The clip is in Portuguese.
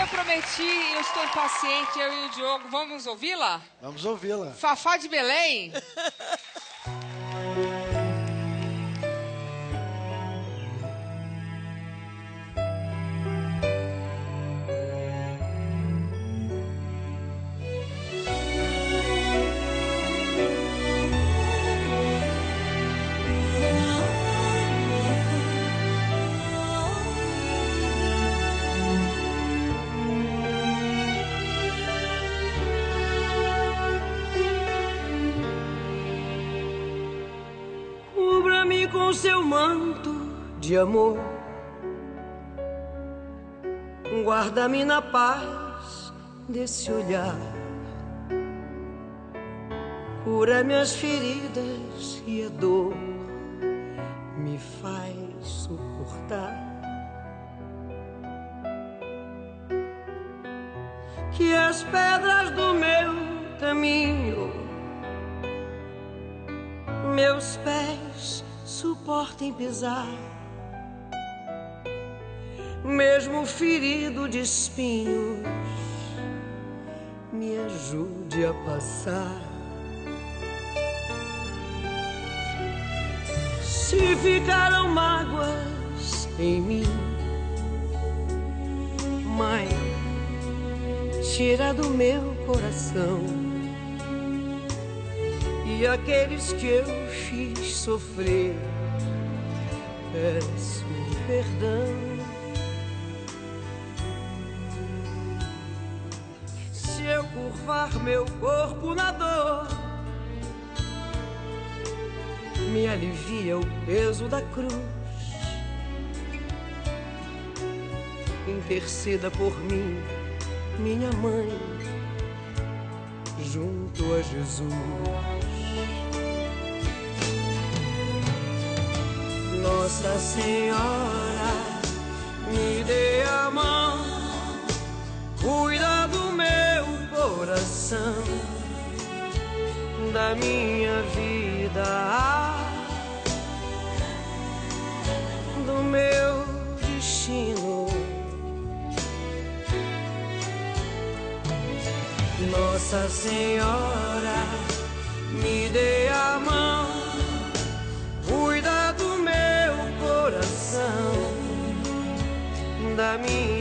eu prometi, eu estou impaciente, eu e o Diogo. Vamos ouvi-la? Vamos ouvi-la. Fafá de Belém. Com seu manto de amor, guarda-me na paz desse olhar, cura minhas feridas e a dor me faz suportar. Que as pedras do meu caminho, meus pés suportem pisar, mesmo ferido de espinhos, me ajude a passar. Se ficaram mágoas em mim, Mãe, tira do meu coração. E aqueles que eu fiz sofrer, peço perdão. Se eu curvar meu corpo na dor, me alivia o peso da cruz. Interceda por mim, minha mãe, junto a Jesus. Nossa Senhora, me dê a mão, cuida do meu coração, da minha vida, do meu destino. Nossa Senhora, me dê a mão, cuida do meu coração, da minha